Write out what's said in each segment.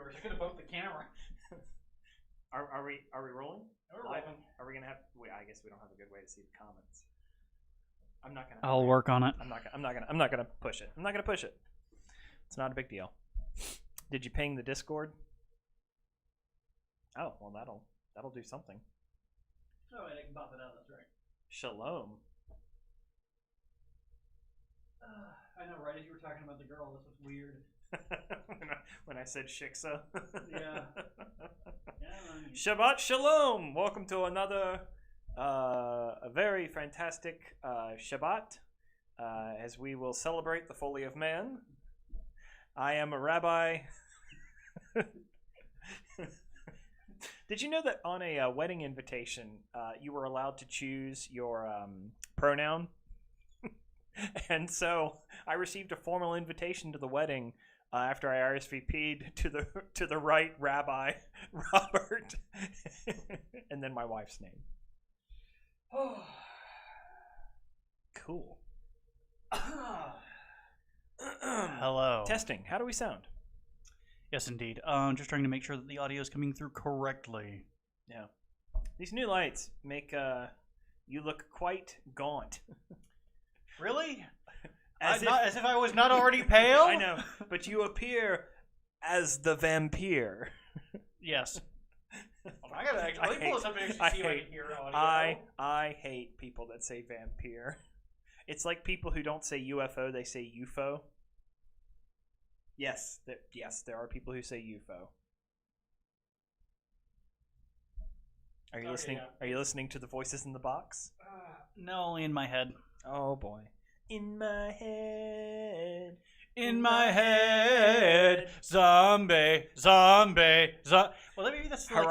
viewers. I could have bumped the camera. Are we rolling? We're rolling. Are we gonna have? I guess we don't have a good way to see the comments. I'm not gonna. I'll work on it. I'm not gonna push it. I'm not gonna push it. It's not a big deal. Did you ping the Discord? Oh well, that'll do something. Oh, I can pop it out. That's right. Shalom. I know, right as you were talking about the girl, this was weird. when I said shiksa. Yeah. Shabbat shalom. Welcome to another a very fantastic Shabbat as we will celebrate the Foally of Man. I am a rabbi. Did you know that on a wedding invitation you were allowed to choose your pronoun? And so I received a formal invitation to the wedding after I RSVP'd to the right rabbi, Robert, and then my wife's name. Cool. Hello. Testing. How do we sound? Yes, indeed. Just trying to make sure that the audio is coming through correctly. Yeah. These new lights make you look quite gaunt. Really? As if I was not already pale? I know, but you appear as the vampire. Yes. I gotta actually let me pull something to see if I can hear audio. I hate people that say vampire. It's like people who don't say UFO, they say UFO. Yes, there are people who say UFO. Are you listening? Yeah. Are you listening to the voices in the box? No, only in my head. Oh boy. In my head. In my head. Zombie. Well, maybe that's like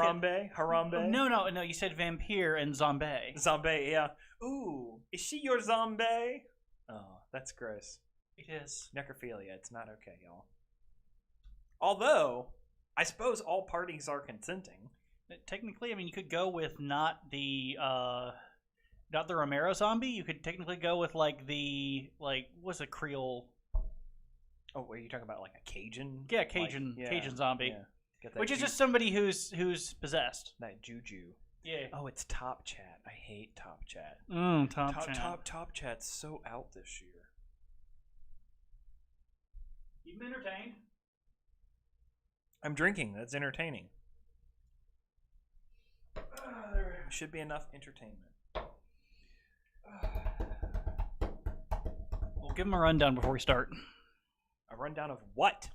Harambe? No. You said vampire and zombie. Zombie, yeah. Ooh, is she your zombie? Oh, that's gross. It is. Necrophilia, it's not okay, y'all. Although, I suppose all parties are consenting. Technically, I mean, you could go with not the Romero zombie. You could technically go with what's a Creole? Oh, are you talking about like a Cajun? Yeah, Cajun zombie. Yeah. Which is just somebody who's possessed. That juju. Yeah. Oh, it's Top Chat. I hate Top Chat. Top Chat. Chat's so out this year. You've been entertained. I'm drinking. That's entertaining. Should be enough entertainment. We'll give them a rundown before we start. A rundown of what?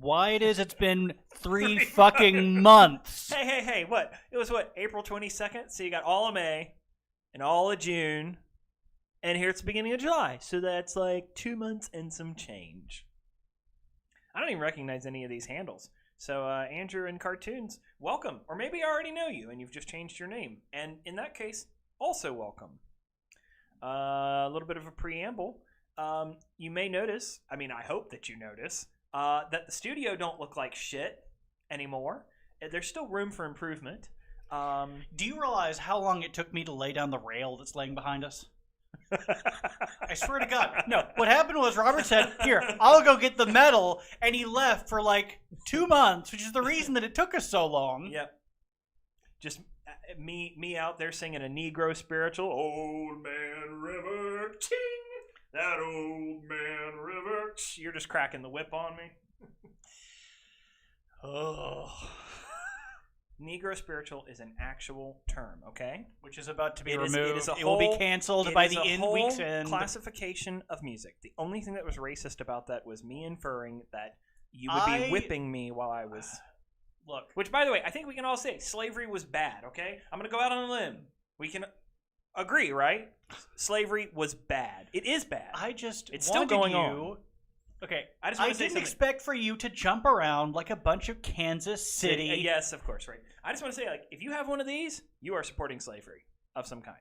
Why it is it's been 3 fucking months. Hey, what? It was April 22nd? So you got all of May and all of June, and here it's the beginning of July. So that's like 2 months and some change. I don't even recognize any of these handles. So Andrew and Cartoons, welcome. Or maybe I already know you and you've just changed your name. And in that case, also welcome. A little bit of a preamble. You may notice, I mean, I hope that you notice, that the studio don't look like shit anymore. There's still room for improvement. Do you realize how long it took me to lay down the rail that's laying behind us? I swear to God. No, what happened was Robert said, here, I'll go get the metal, and he left for like 2 months, which is the reason that it took us so long. Yep. Just me out there singing a Negro spiritual. Old Man River, ching! That old man river. You're just cracking the whip on me. Oh. Negro spiritual is an actual term, okay? Which is about to be removed. It will be canceled by the week's end. Classification of music. The only thing that was racist about that was me inferring that you would be whipping me while I was... Look. Which, by the way, I think we can all say slavery was bad, okay? I'm going to go out on a limb. We can agree, right? Slavery was bad. It is bad. It's still going on. Okay, I didn't expect for you to jump around like a bunch of Kansas City. Yes, of course, right. I just want to say, like, if you have one of these, you are supporting slavery of some kind.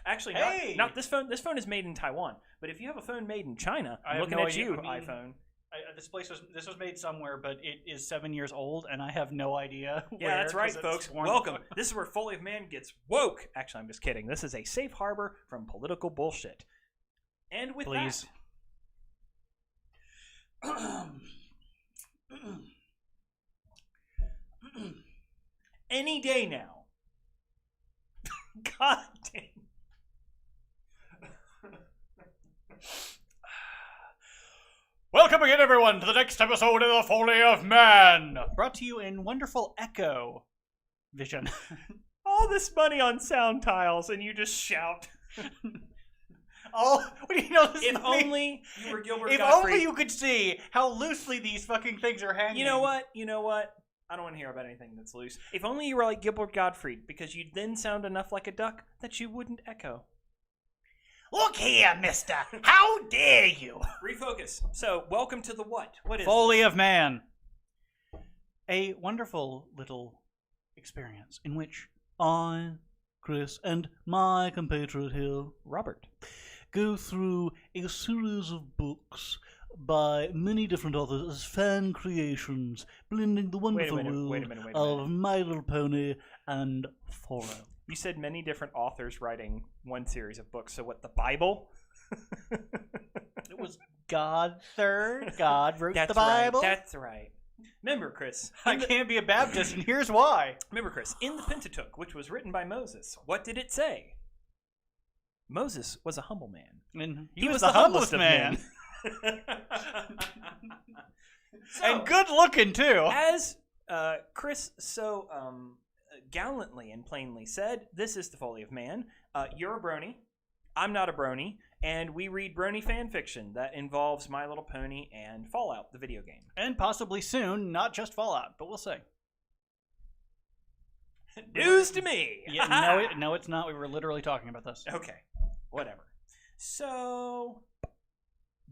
Actually, not this phone. This phone is made in Taiwan. But if you have a phone made in China, I'm looking at you, iPhone. This was made somewhere, but it is 7 years old, and I have no idea. Yeah, that's right, folks. Welcome. This is where Foally of Man gets woke. Actually, I'm just kidding. This is a safe harbor from political bullshit. And with that, any day now. God damn. Welcome again, everyone, to the next episode of the Foally of Man. Brought to you in wonderful Echo Vision. All this money on sound tiles, and you just shout. What do you know? If only you were Gilbert If Gottfried. only you could see how loosely these fucking things are hanging. You know what? I don't want to hear about anything that's loose. If only you were like Gilbert Gottfried, because you'd then sound enough like a duck that you wouldn't echo. Look here, mister. How dare you? Refocus. So, welcome to the what? What is Foally this? of Man. A wonderful little experience in which I, Chris, and my compatriot here, Robert, go through a series of books by many different authors as fan creations, blending the wonderful world of My Little Pony and Foally. You said many different authors writing one series of books. So what, the Bible? It was God third. God wrote That's the Bible. Right. That's right. Remember, Chris. I can't be a Baptist, and here's why. Remember, Chris, in the Pentateuch, which was written by Moses, what did it say? Moses was a humble man. And he was the humblest of man. So, and good looking, too. As Chris so gallantly and plainly said, this is the Foally of Man. You're a brony. I'm not a brony. And we read brony fan fiction that involves My Little Pony and Fallout, the video game. And possibly soon, not just Fallout, but we'll see. News to me! Yeah, no, it's not. We were literally talking about this. Okay, whatever. So,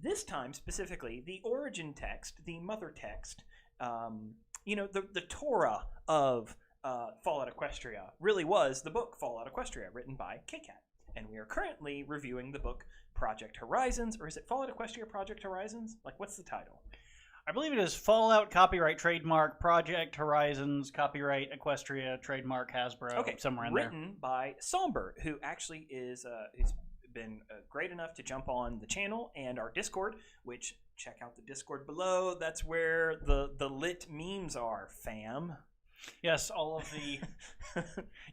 this time specifically, the origin text, the mother text, the Torah of Fallout Equestria really was the book Fallout Equestria, written by K-Cat. And we are currently reviewing the book Project Horizons, or is it Fallout Equestria Project Horizons? Like, what's the title? I believe it is Fallout, copyright, trademark, Project Horizons, copyright, Equestria, trademark, Hasbro, Okay, somewhere in there. Written by Somber, who actually is who's been great enough to jump on the channel and our Discord, which, check out the Discord below. That's where the lit memes are, fam. Yes, all of the...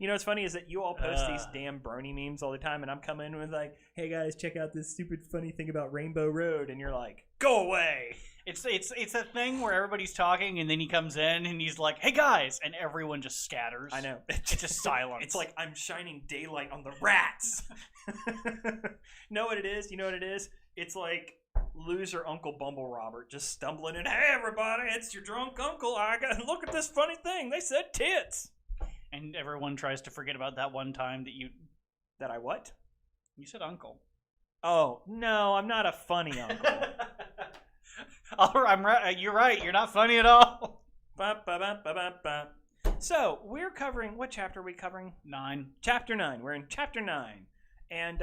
You know what's funny is that you all post these damn brony memes all the time, and I'm coming with like, hey guys, check out this stupid funny thing about Rainbow Road, and you're like, go away. It's that thing where everybody's talking, and then he comes in, and he's like, hey guys, and everyone just scatters. I know. It's just silence. It's like I'm shining daylight on the rats. Know what it is? You know what it is? It's like loser Uncle Bumble Robert just stumbling in. Hey everybody, it's your drunk uncle. Look at this funny thing. They said tits. And everyone tries to forget about that one time that I what? You said uncle. Oh no, I'm not a funny uncle. I'm right. You're right. You're not funny at all. So we're covering, what chapter are we covering? 9. Chapter 9. We're in chapter 9, and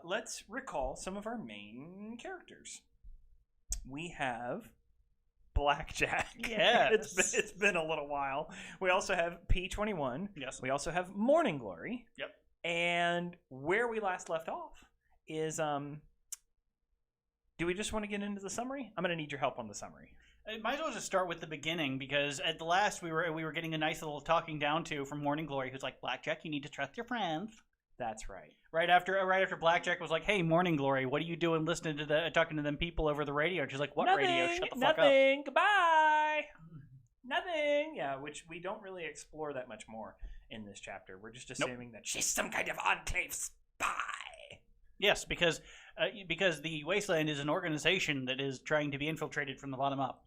let's recall some of our main characters. We have Blackjack. Yes. It's been a little while. We also have P21. Yes. We also have Morning Glory. Yep. And where we last left off is do we just want to get into the summary? I'm going to need your help on the summary. I might as well just start with the beginning, because at the last we were getting a nice little talking down to from Morning Glory, who's like, Blackjack, you need to trust your friends. That's right. Right after Blackjack was like, hey, Morning Glory, what are you doing listening to talking to them people over the radio? And she's like, what radio? Shut the fuck up. Nothing. Goodbye. Nothing. Yeah, which we don't really explore that much more in this chapter. We're just assuming that she's some kind of Enclave spy. Yes, because the Wasteland is an organization that is trying to be infiltrated from the bottom up.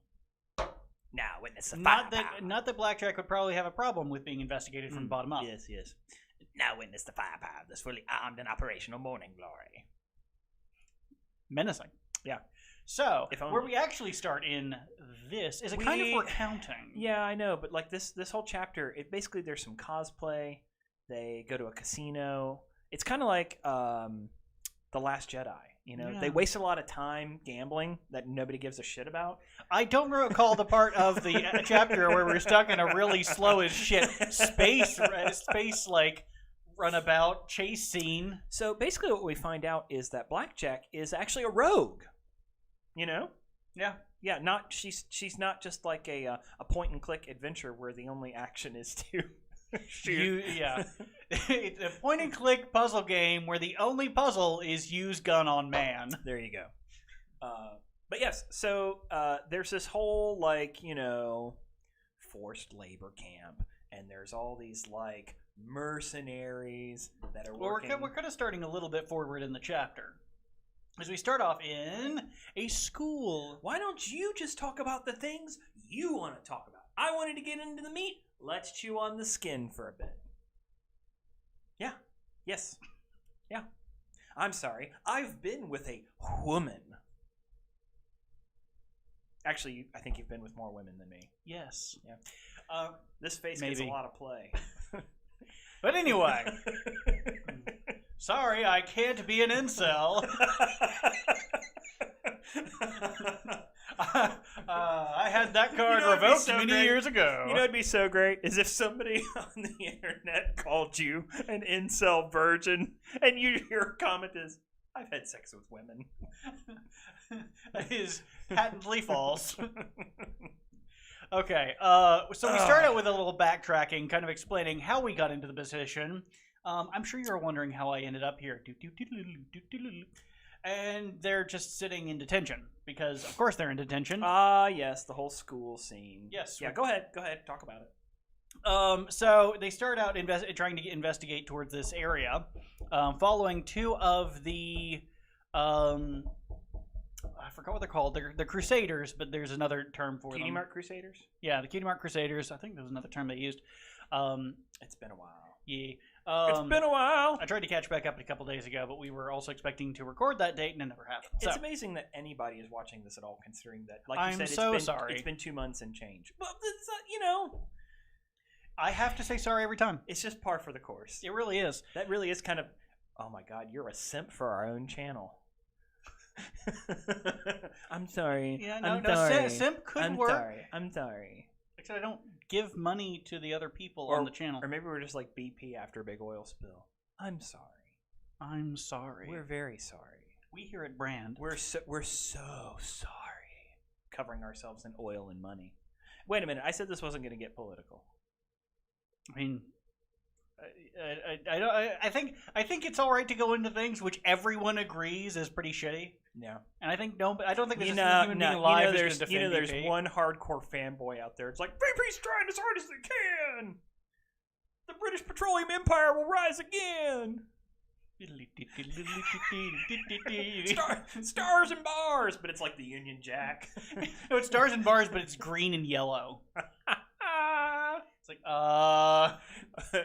Now witness the not that Blackjack would probably have a problem with being investigated from the bottom up. Yes, yes. Now witness the firepower of this fully armed and operational Morning Glory. Menacing. Yeah. So, where we actually start in this is a kind of recounting. Yeah, I know, but like this whole chapter, basically there's some cosplay. They go to a casino. It's kind of like The Last Jedi. You know, They waste a lot of time gambling that nobody gives a shit about. I don't recall the part of the chapter where we're stuck in a really slow as shit space like runabout chase scene. So basically what we find out is that Blackjack is actually a rogue. You know? Yeah. Yeah, not she's not just like a point and click adventure where the only action is to shoot. It's a point and click puzzle game where the only puzzle is use gun on man. There you go. But yes, so there's this whole forced labor camp, and there's all these mercenaries that are working. We're kind of starting a little bit forward in the chapter. As we start off in a school. Why don't you just talk about the things you want to talk about? I wanted to get into the meat. Let's chew on the skin for a bit. Yeah. Yes. Yeah. I'm sorry. I've been with a woman. Actually, I think you've been with more women than me. Yes. Yeah. This face gets a lot of play. But anyway. Sorry, I can't be an incel. I had that card revoked many years ago. You know what'd be so great is if somebody on the internet called you an incel virgin, and your comment is, "I've had sex with women." That is patently false. Okay, so we start out with a little backtracking, kind of explaining how we got into the position. I'm sure you're wondering how I ended up here. And they're just sitting in detention because, of course, they're in detention. Yes, the whole school scene. Yes. Yeah, go ahead, talk about it. So they start out trying to investigate towards this area, following two of the, I forgot what they're called. They're Crusaders, but there's another term for them. Cutie Mark Crusaders? Yeah, the Cutie Mark Crusaders. I think there was another term they used. It's been a while. Yeah. It's been a while. I tried to catch back up a couple days ago, but we were also expecting to record that date, and it never happened. It's amazing that anybody is watching this at all, considering that, like you said, sorry. It's been 2 months and change. Well, it's I have to say sorry every time. It's just par for the course. It really is. That really is kind of, oh my God, you're a simp for our own channel. I'm sorry. Yeah, I'm sorry. Simp could work. I'm sorry. Except I don't give money to the other people on the channel. Or maybe we're just like BP after a big oil spill. I'm sorry. I'm sorry. We're very sorry. We here at Brand. We're so sorry. Covering ourselves in oil and money. Wait a minute. I said this wasn't going to get political. I mean, I think it's all right to go into things which everyone agrees is pretty shitty. Yeah, and I think I don't think there's a human being alive who's going to defend there's BP. one hardcore fanboy out there. It's like BP's trying as hard as they can. The British Petroleum Empire will rise again. Stars and bars, but it's like the Union Jack. No, it's stars and bars, but it's green and yellow. It's like,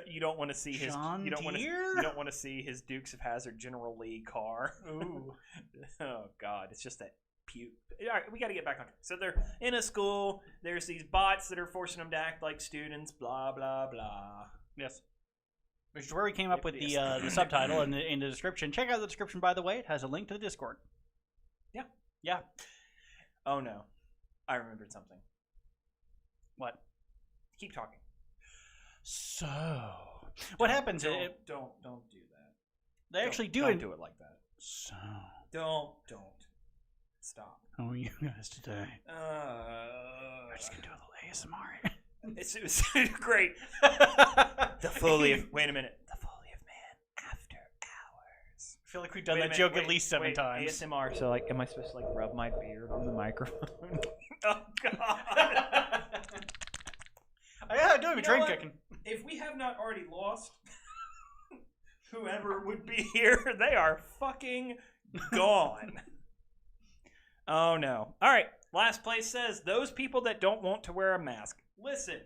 you don't want to see his. John You don't Deere? want to see his Dukes of Hazzard General Lee car. Ooh. Oh God, it's just that puke. All right, we got to get back on track. So they're in a school. There's these bots that are forcing them to act like students. Blah blah blah. Yes. Which is where we came up with the subtitle in the description. Check out the description, by the way. It has a link to the Discord. Yeah. Yeah. Oh no, I remembered something. What? Keep talking. So, what happens? Don't do that. They actually do Don't do it like that. So, don't stop. how are you guys today? We're just gonna do a little ASMR. It was great. The Foally of wait a minute. The Foally of Man after hours. I feel like we've done that joke at least 7 times. ASMR. So like, am I supposed to like rub my beard on the microphone? Oh God. Yeah, do it. Train kicking. If we have not already lost whoever would be here, they are fucking gone. Oh no. All right. Last place says those people that don't want to wear a mask. Listen,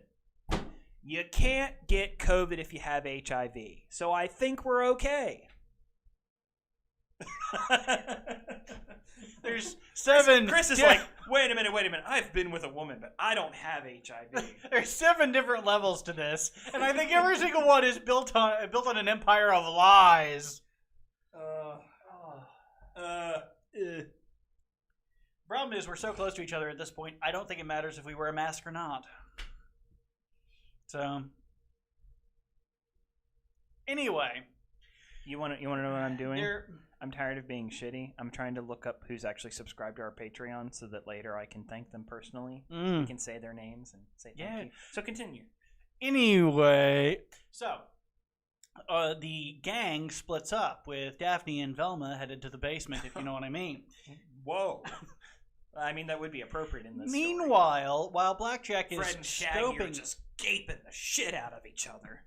you can't get COVID if you have HIV. So I think we're okay. There's 7. Chris is like, wait a minute. I've been with a woman, but I don't have HIV. There's 7 different levels to this, and I think every single one is built on an empire of lies. Problem is, we're so close to each other at this point. I don't think it matters if we wear a mask or not. So, anyway, you want to know what I'm doing? I'm tired of being shitty. I'm trying to look up who's actually subscribed to our Patreon so that later I can thank them personally. We can say their names and say thank you. So continue. Anyway, so the gang splits up with Daphne and Velma headed to the basement, if you know what I mean. Whoa. I mean, that would be appropriate in this Meanwhile, story. while Blackjack is Fred and Shaggy are scoping... just gaping the shit out of each other.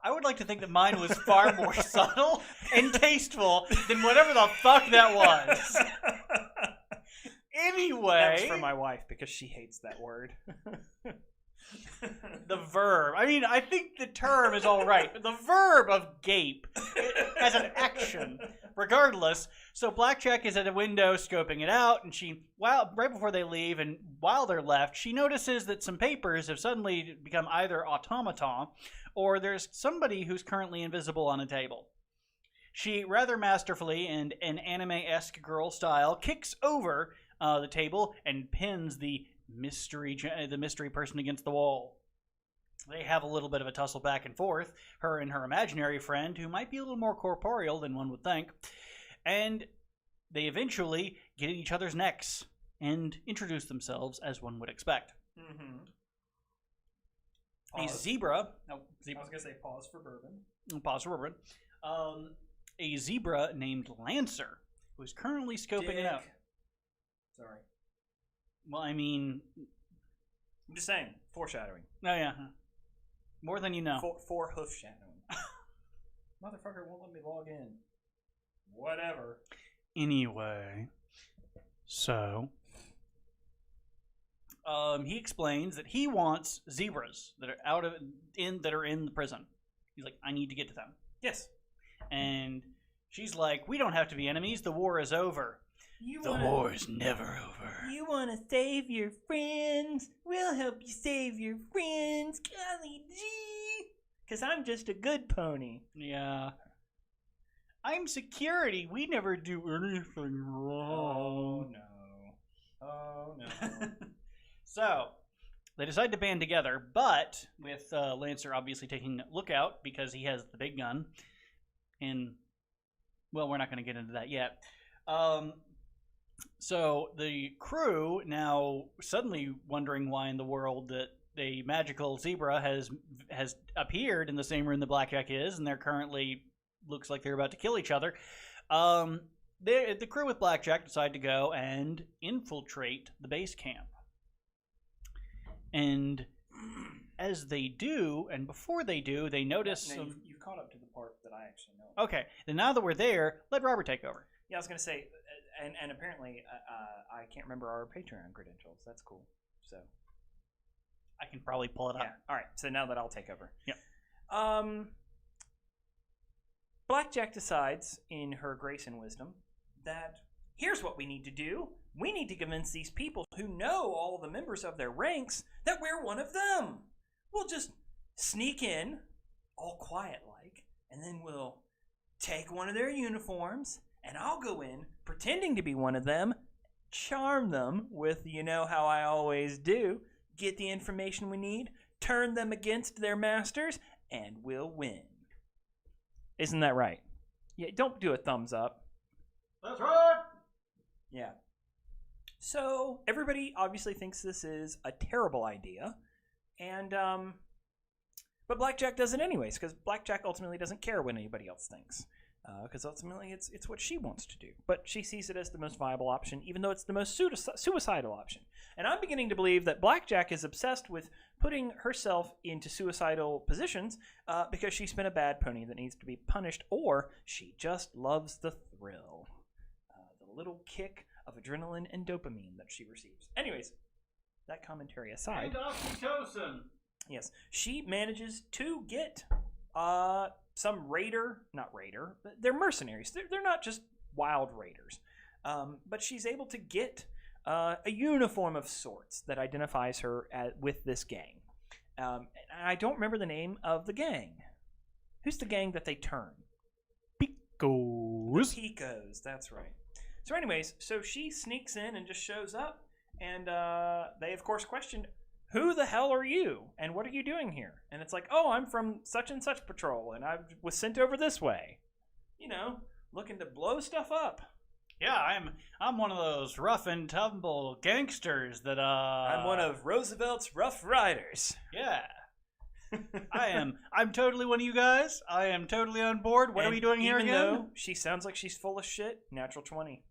I would like to think that mine was far more subtle and tasteful than whatever the fuck that was. Anyway... That was for my wife, because she hates that word. The verb. I mean, I think the term is all right, but the verb of gape as an action, regardless. So Blackjack is at a window scoping it out, and right before they leave, and while they're left, she notices that some papers have suddenly become either automaton, or there's somebody who's currently invisible on a table. She rather masterfully and an anime-esque girl style kicks over the table and pins the mystery person against the wall. They have a little bit of a tussle back and forth, her and her imaginary friend, who might be a little more corporeal than one would think, and they eventually get at each other's necks and introduce themselves as one would expect. A zebra. No, zebra. I was going to say pause for bourbon. Pause for bourbon. A zebra named Lancer, who's currently scoping it out. Sorry. Well, I mean... I'm just saying, foreshadowing. Oh, yeah. More than you know. For hoof shadowing. Motherfucker won't let me log in. Whatever. Anyway, so... he explains that he wants zebras that are that are in the prison. He's like, I need to get to them. Yes. And she's like, we don't have to be enemies. The war is over. The war is never over. You want to save your friends? We'll help you save your friends. Golly gee. Because I'm just a good pony. Yeah. I'm security. We never do anything wrong. Oh, no. So, they decide to band together, but with Lancer obviously taking lookout because he has the big gun. And, well, we're not going to get into that yet. So the crew now suddenly wondering why in the world that a magical zebra has appeared in the same room that Blackjack is, and they're currently looks like they're about to kill each other. The crew with Blackjack decide to go and infiltrate the base camp. And as they do, and before they do, they notice... Now, you've caught up to the part that I actually know. Okay, then now that we're there, let Robert take over. Yeah, I was going to say, and apparently I can't remember our Patreon credentials. That's cool. So I can probably pull it up. Yeah. All right, so now that I'll take over. Yeah. Blackjack decides, in her grace and wisdom, that here's what we need to do. We need to convince these people who know all the members of their ranks that we're one of them. We'll just sneak in, all quiet-like, and then we'll take one of their uniforms, and I'll go in, pretending to be one of them, charm them with, you know how I always do, get the information we need, turn them against their masters, and we'll win. Isn't that right? Yeah, don't do a thumbs up. That's right! Yeah. So, everybody obviously thinks this is a terrible idea, and, but Blackjack does it anyways, because Blackjack ultimately doesn't care what anybody else thinks. Because ultimately it's what she wants to do. But she sees it as the most viable option, even though it's the most suicidal option. And I'm beginning to believe that Blackjack is obsessed with putting herself into suicidal positions because she's been a bad pony that needs to be punished, or she just loves the thrill. The little kick of adrenaline and dopamine that she receives. Anyways, that commentary aside. And oxytocin. Yes, she manages to get... some not raider, they're mercenaries. They're not just wild raiders. But she's able to get a uniform of sorts that identifies her with this gang. And I don't remember the name of the gang. Who's the gang that they turn? Picos. Picos, that's right. So anyways, so she sneaks in and just shows up. And they, of course, question, who the hell are you? And what are you doing here? And it's like, oh, I'm from such and such patrol, and I was sent over this way. looking to blow stuff up. Yeah, I'm one of those rough and tumble gangsters that I'm one of Roosevelt's Rough Riders. Yeah. I'm totally one of you guys. I am totally on board. What are we doing here again? Even though she sounds like she's full of shit, natural 20.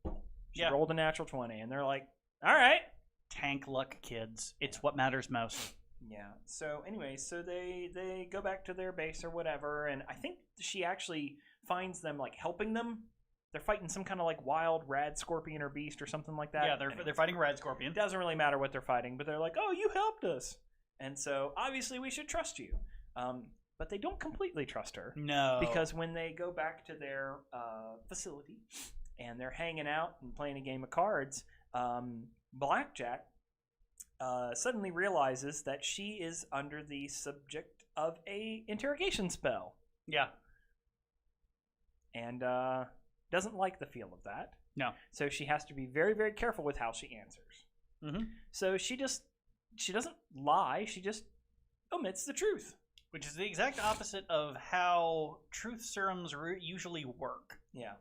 She rolled a natural 20, and they're like, all right. Tank luck, kids. It's what matters most. Yeah. So anyway, so they go back to their base or whatever, and I think she actually finds them like helping them. They're fighting some kind of like wild rad scorpion or beast or something like that. Yeah, they're fighting rad scorpion. It doesn't really matter what they're fighting, but they're like, "Oh, you helped us," and so obviously we should trust you. But they don't completely trust her. No, because when they go back to their facility and they're hanging out and playing a game of cards, Blackjack suddenly realizes that she is under the subject of a interrogation spell. Yeah, and doesn't like the feel of that. No. So she has to be very, very careful with how she answers. Mm-hmm. So she doesn't lie. She just omits the truth. Which is the exact opposite of how truth serums usually work. Yeah.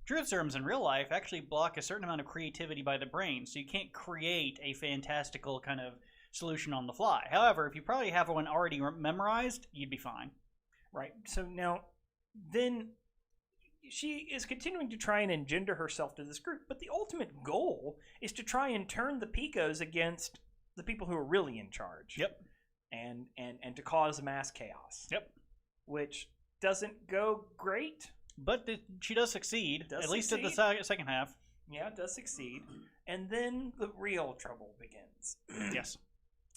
Truth serums in real life actually block a certain amount of creativity by the brain, so you can't create a fantastical kind of solution on the fly. However, if you probably have one already memorized, you'd be fine. Right. So now, then she is continuing to try and engender herself to this group, but the ultimate goal is to try and turn the Picos against the people who are really in charge. Yep. And to cause mass chaos. Yep. Which doesn't go great. But she does succeed, at least at the second half. Yeah, it does succeed. And then the real trouble begins. Yes.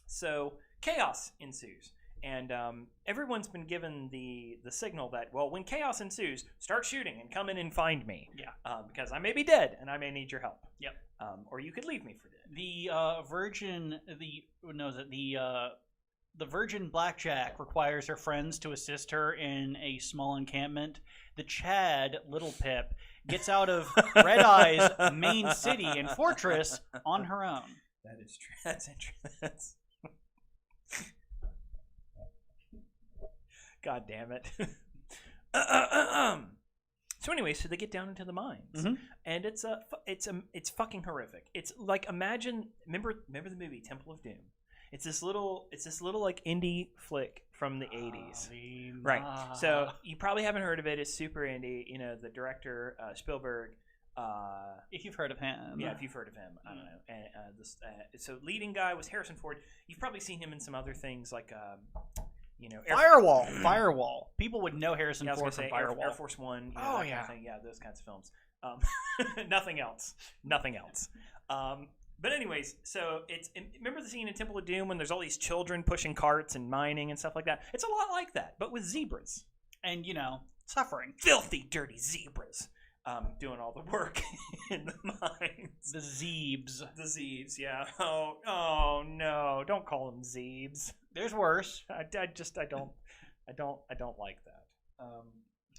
So chaos ensues. And everyone's been given the signal that, well, when chaos ensues, start shooting and come in and find me. Yeah. Because I may be dead and I may need your help. Yep. Or you could leave me for dead. The Virgin Blackjack requires her friends to assist her in a small encampment. The Chad Little Pip gets out of Red Eye's main city and fortress on her own. That is true. That's interesting. God damn it. So anyway, so they get down into the mines, and it's fucking horrific. It's like, remember the movie Temple of Doom? It's this little like indie flick from the 80s. Right. So you probably haven't heard of it. It's super indie. The director Spielberg. If you've heard of him. Yeah, if you've heard of him. I don't know. And so leading guy was Harrison Ford. You've probably seen him in some other things like Firewall. People would know Harrison Ford from Firewall. Air Force One. Oh yeah. Kind of yeah, those kinds of films. Nothing else. But anyways, so remember the scene in Temple of Doom when there's all these children pushing carts and mining and stuff like that? It's a lot like that, but with zebras. And, suffering. Filthy, dirty zebras. Doing all the work in the mines. The Zeebs. The Zeebs, yeah. Oh no, don't call them Zeebs. There's worse. I don't like that.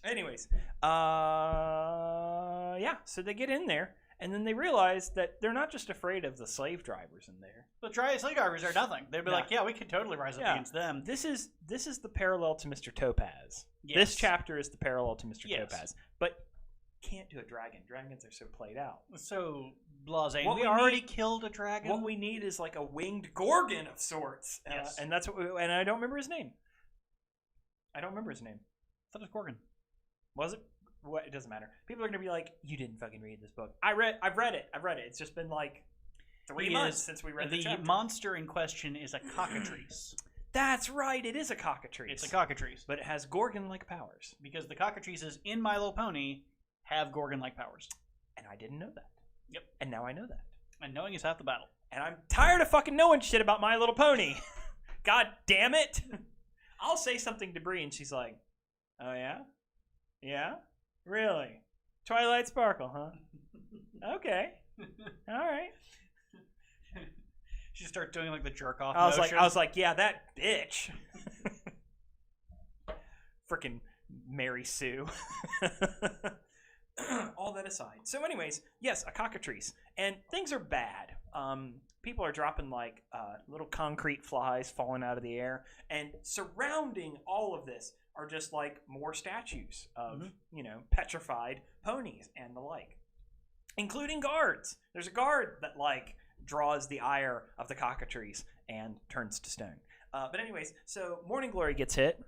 Anyways, yeah, so they get in there. And then they realize that they're not just afraid of the slave drivers in there. The slave drivers are nothing. They'd be like, yeah, we could totally rise up against them. This is the parallel to Mr. Topaz. Yes. This chapter is the parallel to Mr. Topaz. But can't do a dragon. Dragons are so played out. So blasé. We already killed a dragon. What we need is like a winged Gorgon of sorts. Yes. And that's what and I don't remember his name. I thought it was Gorgon. Was it? What? It doesn't matter. People are gonna be like, "You didn't fucking read this book." I've read it. It's just been like 3 months since we read the chapter. The monster in question is a cockatrice. That's right. It is a cockatrice. It's a cockatrice, but it has Gorgon-like powers because the cockatrices in My Little Pony have Gorgon-like powers. And I didn't know that. Yep. And now I know that. And knowing is half the battle. And I'm tired of fucking knowing shit about My Little Pony. God damn it! I'll say something to Bree, and she's like, "Oh yeah, yeah." Really? Twilight Sparkle, huh? Okay. All right. She started doing like the jerk off. I was like, yeah, that bitch. Frickin' Mary Sue. All that aside. So anyways, yes, a cockatrice. And things are bad. People are dropping like little concrete flies falling out of the air. And surrounding all of this are just like more statues of, petrified ponies and the like, including guards. There's a guard that like draws the ire of the cockatrices and turns to stone. But anyways, so Morning Glory gets hit.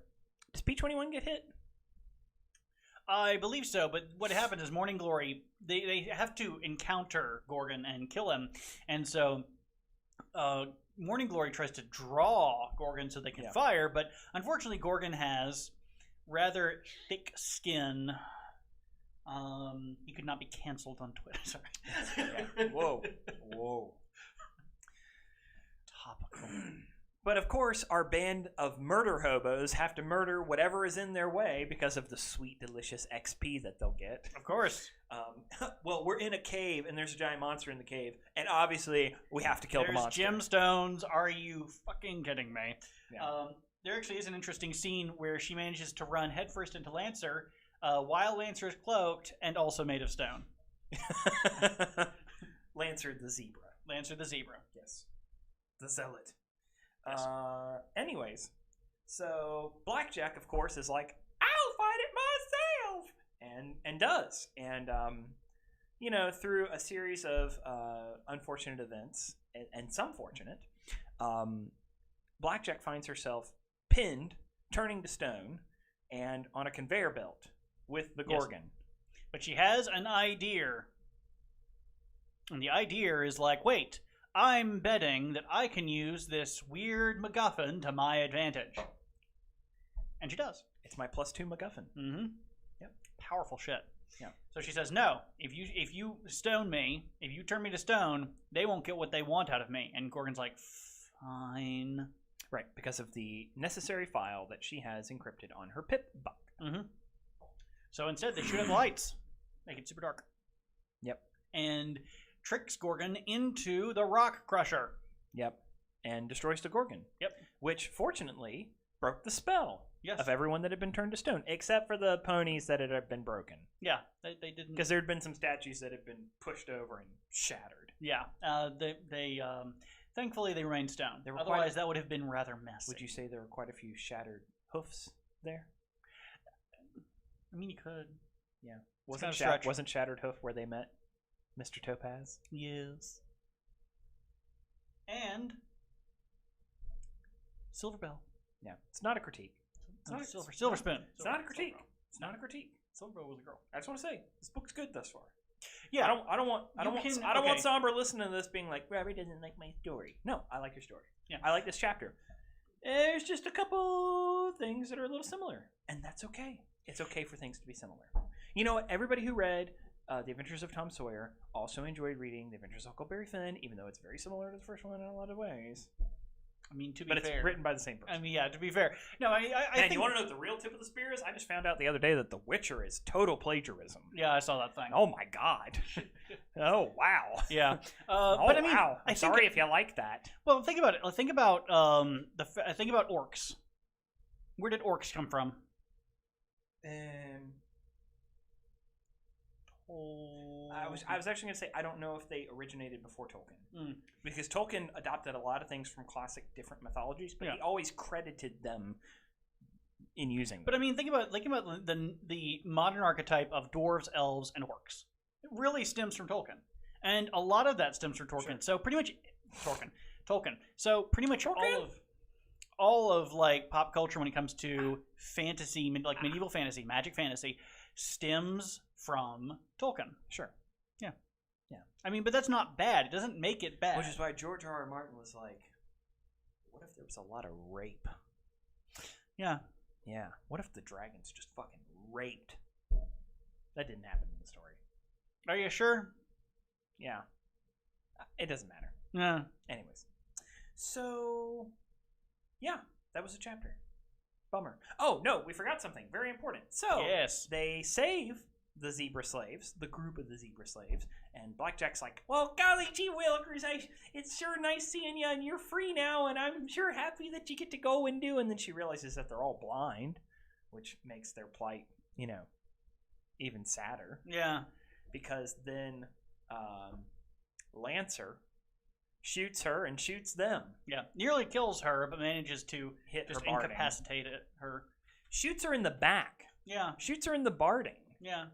Does P21 get hit? I believe so, but what happens is Morning Glory, they have to encounter Gorgon and kill him, and so Morning Glory tries to draw Gorgon so they can fire, but unfortunately Gorgon has rather thick skin. He could not be canceled on Twitter. Sorry. Whoa. Topical. But of course, our band of murder hobos have to murder whatever is in their way because of the sweet, delicious XP that they'll get. Of course. Well, we're in a cave, and there's a giant monster in the cave, and obviously we have to kill the monster. There's gemstones. Are you fucking kidding me? Yeah. There actually is an interesting scene where she manages to run headfirst into Lancer while Lancer is cloaked and also made of stone. Lancer the zebra. Lancer the zebra. Yes. The zealot. Yes. Anyways, so Blackjack, of course, is like, I'll fight it myself, and does, and through a series of unfortunate events and some fortunate, Blackjack finds herself pinned, turning to stone, and on a conveyor belt with the Gorgon. Yes. But she has an idea, and the idea is like, wait. I'm betting that I can use this weird MacGuffin to my advantage. And she does. It's my +2 MacGuffin. Mm-hmm. Yep. Powerful shit. Yeah. So she says, no, if you stone me, if you turn me to stone, they won't get what they want out of me. And Gorgon's like, fine. Right, because of the necessary file that she has encrypted on her pip buck. Mm-hmm. So instead, they shoot out the lights. Make it super dark. Yep. And tricks Gorgon into the rock crusher. Yep. And destroys the Gorgon. Yep. Which, fortunately, broke the spell yes. of everyone that had been turned to stone, except for the ponies that had been broken. Yeah, they didn't... Because there had been some statues that had been pushed over and shattered. Yeah. They thankfully, they remained stone. Otherwise, that would have been rather messy. Would you say there were quite a few shattered hoofs there? I mean, you could. Yeah. Wasn't Shattered Hoof where they met Mr. Topaz? Yes. And Silver Bell. Yeah. It's not a critique. It's not Silver Spoon. It's not a critique. It's not a critique. Silver Bell was a girl. I just want to say this book's good thus far. Yeah. I don't want Somber listening to this being like, Robbie doesn't like my story. No, I like your story. Yeah. I like this chapter. There's just a couple things that are a little similar, and that's okay. It's okay for things to be similar. You know what? Everybody who read The Adventures of Tom Sawyer also enjoyed reading The Adventures of Huckleberry Finn, even though it's very similar to the first one in a lot of ways. I mean, to be fair. But it's written by the same person. I mean, yeah, to be fair. No, I think... you want to know what the real tip of the spear is? I just found out the other day that The Witcher is total plagiarism. Yeah, I saw that thing. Oh, my God. Oh, wow. Yeah. But I mean, wow. I'm sorry if you like that. Well, think about it. Think about orcs. Where did orcs come from? I was actually going to say I don't know if they originated before Tolkien, because Tolkien adopted a lot of things from classic different mythologies, but he always credited them in using them. But I mean, think about the modern archetype of dwarves, elves, and orcs. It really stems from Tolkien, and a lot of that stems from Tolkien. Sure. So pretty much Tolkien. So pretty much all of like pop culture when it comes to fantasy, like medieval fantasy, magic fantasy, stems from Tolkien. Sure. Yeah. I mean, but that's not bad. It doesn't make it bad. Which is why George R.R. Martin was like, what if there was a lot of rape? Yeah. Yeah. What if the dragons just fucking raped? That didn't happen in the story. Are you sure? Yeah. It doesn't matter. Yeah. Anyways. So, yeah, that was a chapter. Bummer. Oh, no, we forgot something very important. So, yes. They save the zebra slaves, the group of the zebra slaves, and Blackjack's like, well, golly gee willikers, it's sure nice seeing you, and you're free now, and I'm sure happy that you get to go and do, and then she realizes that they're all blind, which makes their plight, even sadder. Yeah. Because then Lancer shoots her and shoots them. Yeah. Nearly kills her, but manages to hit just her incapacitate her. Shoots her in the back. Yeah. Shoots her in the barding. Yeah.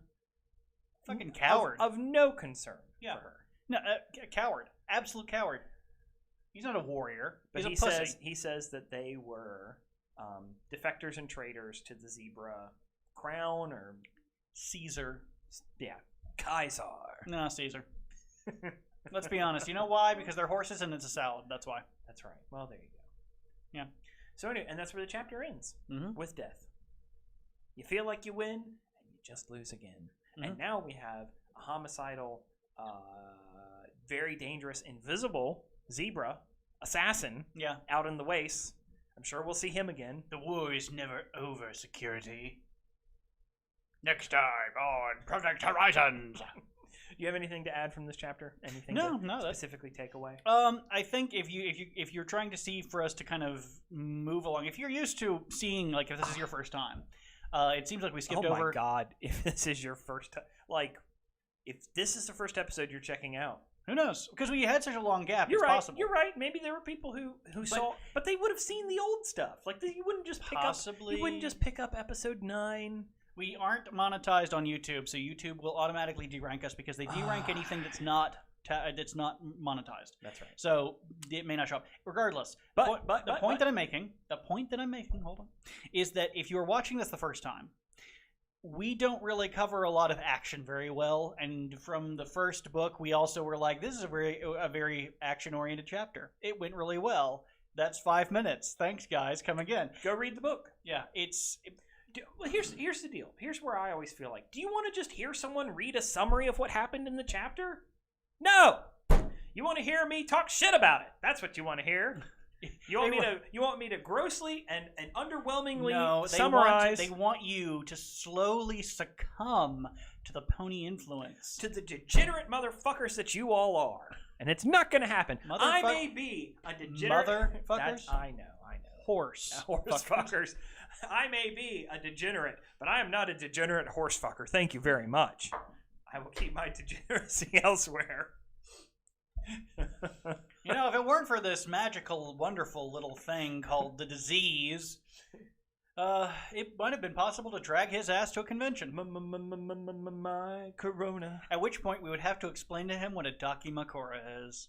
Fucking coward. Of no concern for her. No, a coward. Absolute coward. He's not a warrior. But He's a pussy. he says that they were defectors and traitors to the zebra crown or Caesar. Yeah, Kaiser. No, Caesar. Let's be honest. You know why? Because they're horses and it's a salad. That's why. That's right. Well, there you go. Yeah. So anyway, and that's where the chapter ends, Mm-hmm. with death. You feel like you win, and you just lose again. Mm-hmm. And now we have a homicidal, very dangerous, invisible zebra assassin Yeah. out in the wastes. I'm sure we'll see him again. The war is never over, security. Next time on Project Horizons. You have anything to add from this chapter? Anything No, to that's specifically take away? I think if you're trying to see for us to kind of move along, if you're used to seeing, like, if this is your first time, it seems like we skipped over. Oh my god! If this is your first time, like, if this is the first episode you're checking out, Who knows? Because we had such a long gap. you're it's right. possible. You're right. Maybe there were people who saw, but they would have seen the old stuff. Like, you wouldn't just pick Possibly. up. You wouldn't just pick up episode 9. We aren't monetized on YouTube, so YouTube will automatically derank us because they derank anything that's not monetized. That's right. So it may not show up. Regardless, the point that I'm making, hold on, is that if you're watching this the first time, we don't really cover a lot of action very well, and from the first book, we also were like, this is a very action-oriented chapter. It went really well. That's 5 minutes. Thanks, guys. Come again. Go read the book. Yeah, Well, here's the deal. Here's where I always feel like, do you want to just hear someone read a summary of what happened in the chapter? No. You want to hear me talk shit about it. That's what you want to hear. You want me to grossly and underwhelmingly summarize. They want you to slowly succumb to the pony influence. To the degenerate motherfuckers that you all are. And it's not going to happen. I may be a degenerate. Motherfuckers? I know. Horse fuckers. I may be a degenerate, but I am not a degenerate horse fucker. Thank you very much. I will keep my degeneracy elsewhere. You know, if it weren't for this magical, wonderful little thing called the disease, it might have been possible to drag his ass to a convention. My corona. At which point we would have to explain to him what a Dakimakura is.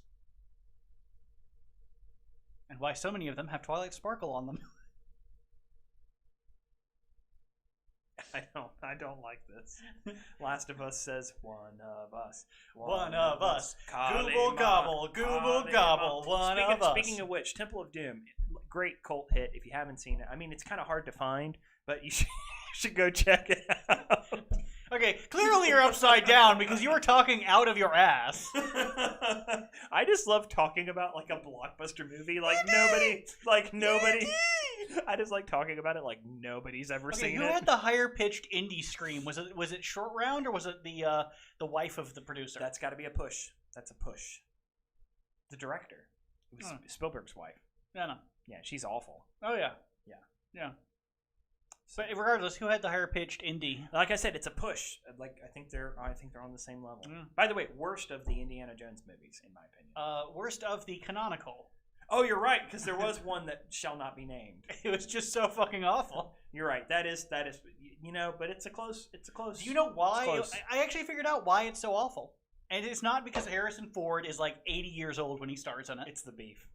And why so many of them have Twilight Sparkle on them. I don't like this. Last of Us says, one of us. One of us. Gooble gobble, gooble gobble, one of us. Speaking of which, Temple of Doom, great cult hit if you haven't seen it. I mean, it's kind of hard to find, but you should go check it out. Okay, clearly you're upside down because you were talking out of your ass. I just love talking about like a blockbuster movie, like nobody. I just like talking about it like nobody's ever seen who it. Who had the higher pitched indie scream? Was it Short Round or was it the wife of the producer? That's got to be a push. That's a push. The director. It was Spielberg's wife. No. Yeah, she's awful. Oh yeah. Yeah. But regardless, who had the higher pitched indie? Like I said, it's a push. Like I think they're on the same level. By the way, worst of the Indiana Jones movies, in my opinion. Worst of the canonical. Oh, you're right, because there was one that shall not be named. It was just so fucking awful. You're right. That is. But it's a close. Do you know why? I actually figured out why it's so awful, and it's not because Harrison Ford is like 80 years old when he stars in it. It's the beef.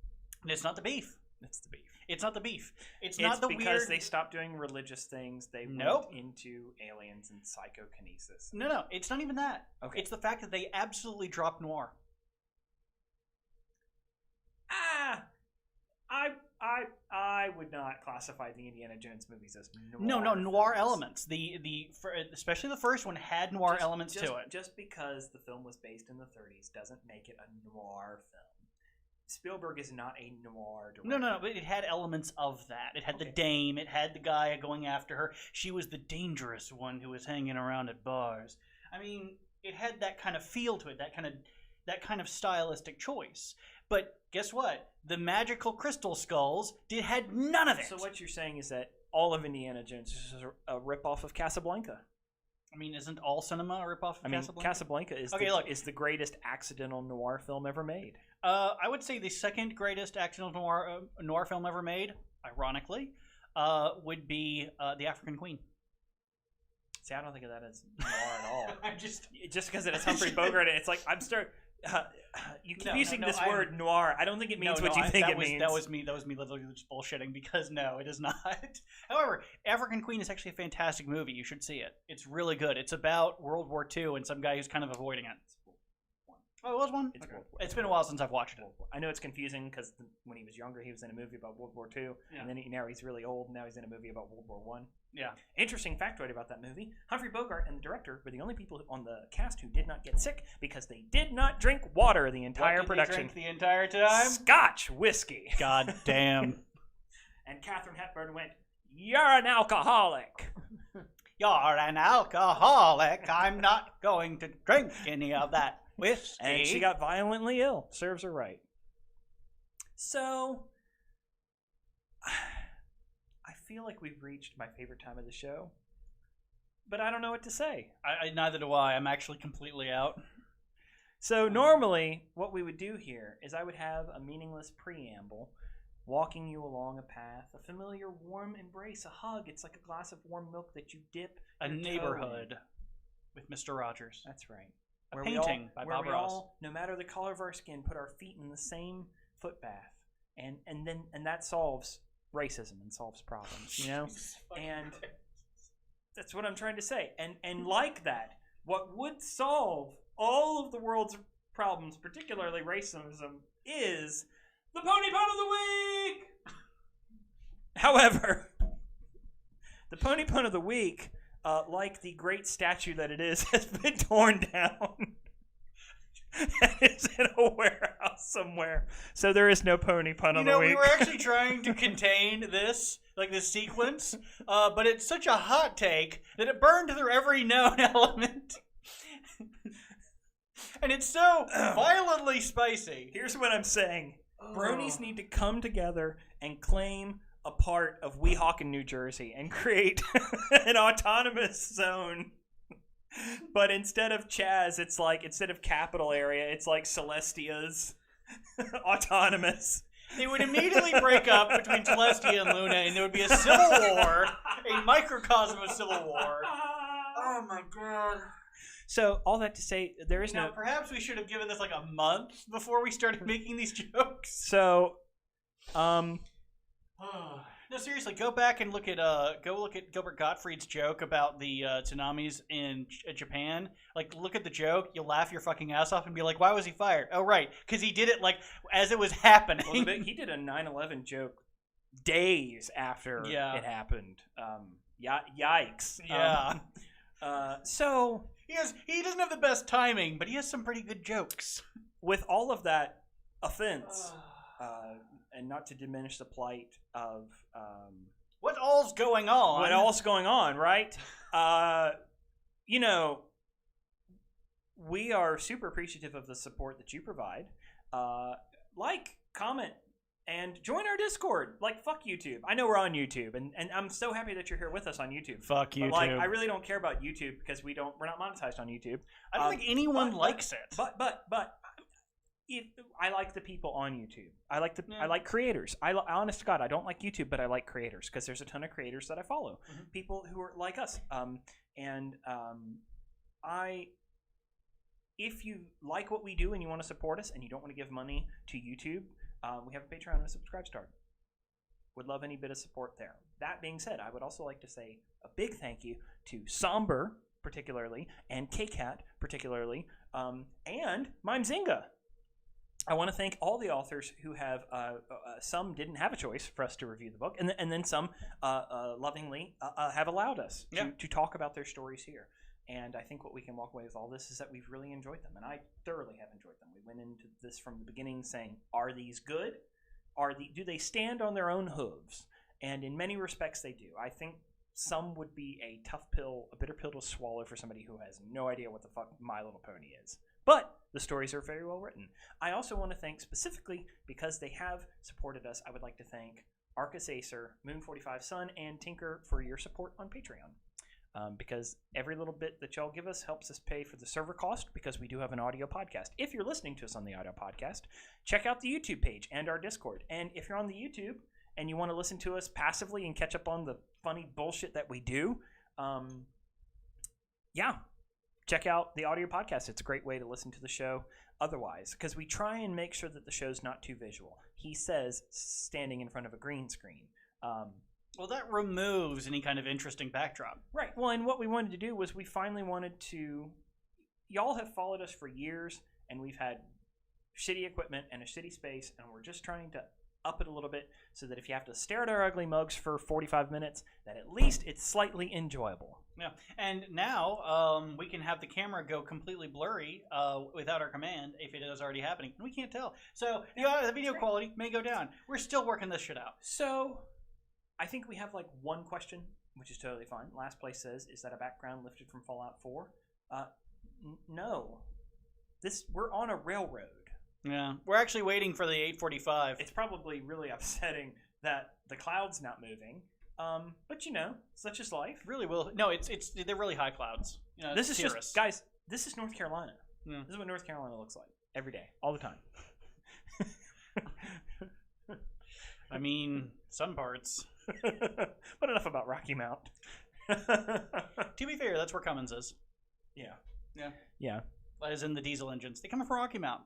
And it's not the beef. It's the beef. It's not the beef. It's not the because weird... they stopped doing religious things. They went into aliens and psychokinesis. No, it's not even that. Okay. It's the fact that they absolutely dropped noir. I would not classify the Indiana Jones movies as noir. No, noir elements. Especially the first one had noir elements to it. Just because the film was based in the 30s doesn't make it a noir film. Spielberg is not a noir director. No, but it had elements of that. It had the dame. It had the guy going after her. She was the dangerous one who was hanging around at bars. I mean, it had that kind of feel to it, that kind of stylistic choice. But guess what? The magical crystal skulls had none of it. So what you're saying is that all of Indiana Jones is a ripoff of Casablanca. I mean, isn't all cinema a ripoff of Casablanca? Casablanca is the greatest accidental noir film ever made. I would say the second greatest accidental noir film ever made, ironically, would be the African Queen. See, I don't think of that as noir at all. I'm just because it has Humphrey Bogart, it's like you keep using this word noir. I don't think it means what you think it means. That was me literally just bullshitting because no, it is not. However, African Queen is actually a fantastic movie. You should see it. It's really good. It's about World War II and some guy who's kind of avoiding it. Oh, it was one? It's, okay. World War. It's been a while since I've watched it. I know it's confusing because when he was younger, he was in a movie about World War II, and then now he's really old. Now he's in a movie about World War I. Yeah. Interesting factoid about that movie: Humphrey Bogart and the director were the only people on the cast who did not get sick because they did not drink water the entire production. They drink the entire time? Scotch whiskey. God damn. And Katharine Hepburn went, "You're an alcoholic." You're an alcoholic. I'm not going to drink any of that whiskey. And she got violently ill. Serves her right. So, I feel like we've reached my favorite time of the show, but I don't know what to say. Neither do I. I'm actually completely out. So normally, what we would do here is I would have a meaningless preamble, walking you along a path, a familiar warm embrace, a hug. It's like a glass of warm milk that you dip a neighborhood with Mr. Rogers. That's right. A painting by Bob Ross. All, no matter the color of our skin, put our feet in the same foot bath, and that solves racism and solves problems, you know. And that's what I'm trying to say. And like that, what would solve all of the world's problems, particularly racism, is the Pony Pun of the Week. However, the Pony Pun of the Week, like the great statue that it is, has been torn down. And it's in a warehouse somewhere. So there is no Pony Pun of the Week. We were actually trying to contain this sequence, but it's such a hot take that it burned through every known element. And it's so violently spicy. Here's what I'm saying. Bronies need to come together and claim a part of Weehawken, New Jersey, and create an autonomous zone. But instead of Chaz, it's like, instead of capital area, it's like Celestia's autonomous. They would immediately break up between Celestia and Luna, and there would be a civil war, a microcosm of civil war. Oh my god. So, all that to say, there is no... Perhaps we should have given this like a month before we started making these jokes. So, no, seriously, go back and look at Gilbert Gottfried's joke about the tsunamis in Japan. Like, look at the joke, you'll laugh your fucking ass off and be like, why was he fired? Oh, right, because he did it like as it was happening. Well, he did a 9/11 joke days after it happened. Yikes. Yeah. So he doesn't have the best timing, but he has some pretty good jokes. With all of that offense, and not to diminish the plight of what all's going on. What all's going on, right? You know, we are super appreciative of the support that you provide. Like, comment, and join our Discord. Like, fuck YouTube. I know we're on YouTube, and I'm so happy that you're here with us on YouTube. Fuck YouTube. But, like, I really don't care about YouTube because we're not monetized on YouTube. I don't think anyone likes it. But I like the people on YouTube. I like creators. Honest to God, I don't like YouTube, but I like creators because there's a ton of creators that I follow. Mm-hmm. People who are like us. If you like what we do and you want to support us and you don't want to give money to YouTube, we have a Patreon and a Subscribe Star. Would love any bit of support there. That being said, I would also like to say a big thank you to Somber, particularly, and K-Cat, particularly, and Mimzinga. I want to thank all the authors who have, some didn't have a choice for us to review the book, and then some lovingly have allowed us to talk about their stories here. And I think what we can walk away with all this is that we've really enjoyed them, and I thoroughly have enjoyed them. We went into this from the beginning saying, are these good? Do they stand on their own hooves? And in many respects they do. I think some would be a bitter pill to swallow for somebody who has no idea what the fuck My Little Pony is. But the stories are very well written. I also want to thank specifically, because they have supported us, I would like to thank Arcus Acer, Moon45 Sun, and Tinker for your support on Patreon. Because every little bit that y'all give us helps us pay for the server cost, because we do have an audio podcast. If you're listening to us on the audio podcast, check out the YouTube page and our Discord. And if you're on the YouTube and you want to listen to us passively and catch up on the funny bullshit that we do, check out the audio podcast. It's a great way to listen to the show otherwise, because we try and make sure that the show's not too visual. He says standing in front of a green screen. Well, that removes any kind of interesting backdrop. Right. Well, and what we wanted to do was we finally wanted to... Y'all have followed us for years, and we've had shitty equipment and a shitty space, and we're just trying to up it a little bit so that if you have to stare at our ugly mugs for 45 minutes, that at least it's slightly enjoyable. Yeah, and now we can have the camera go completely blurry without our command if it is already happening. We can't tell. So the video quality may go down. We're still working this shit out. So I think we have like one question, which is totally fine. Last place says, is that a background lifted from Fallout 4? No. We're on a railroad. Yeah, we're actually waiting for the 845. It's probably really upsetting that the cloud's not moving. But such is life. Really will. No, they're really high clouds. This is just, guys, this is North Carolina. Yeah. This is what North Carolina looks like every day, all the time. I mean, some parts. But enough about Rocky Mount. To be fair, that's where Cummins is. Yeah. As in the diesel engines. They come from Rocky Mount.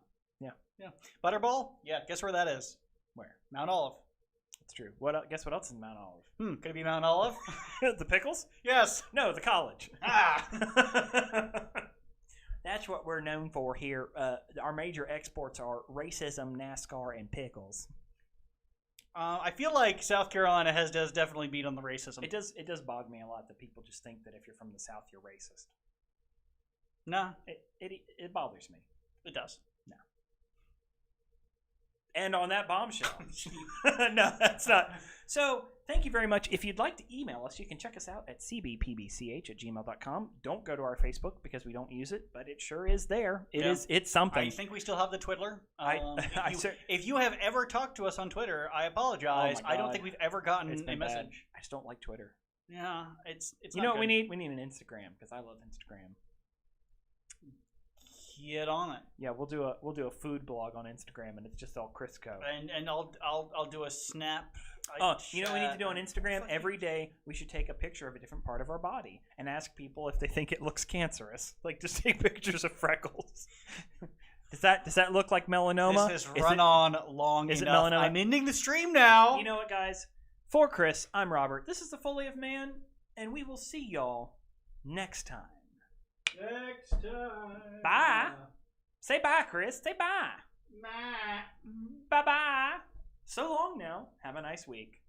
Yeah. Butterball? Yeah, guess where that is? Where? Mount Olive. That's true. Guess what else is Mount Olive? Could it be Mount Olive? The pickles? Yes. No, the college. That's what we're known for here. Our major exports are racism, NASCAR, and pickles. I feel like South Carolina does definitely beat on the racism. It does bog me a lot that people just think that if you're from the South, you're racist. No. It bothers me. It does. No. And on that bombshell. No, that's not. So, thank you very much. If you'd like to email us, you can check us out at cbpbch@gmail.com. Don't go to our Facebook because we don't use it, but it sure is there. It's something. I think we still have the Twiddler. If you have ever talked to us on Twitter, I apologize. Oh my God. I don't think we've ever gotten a bad message. I just don't like Twitter. Yeah, it's you know what we need? We need an Instagram because I love Instagram. Get on it. Yeah, we'll do a food blog on Instagram, and it's just all Crisco. And I'll do a snap. You know what we need to do on Instagram? Every day we should take a picture of a different part of our body and ask people if they think it looks cancerous. Like, just take pictures of freckles. Does that look like melanoma? This has run on long enough. Is it melanoma? I'm ending the stream now. You know what, guys? For Chris, I'm Robert. This is the Foally of Man, and we will see y'all next time. Next time. Bye. Say bye, Chris. Say bye. Bye. Bye-bye. So long now. Have a nice week.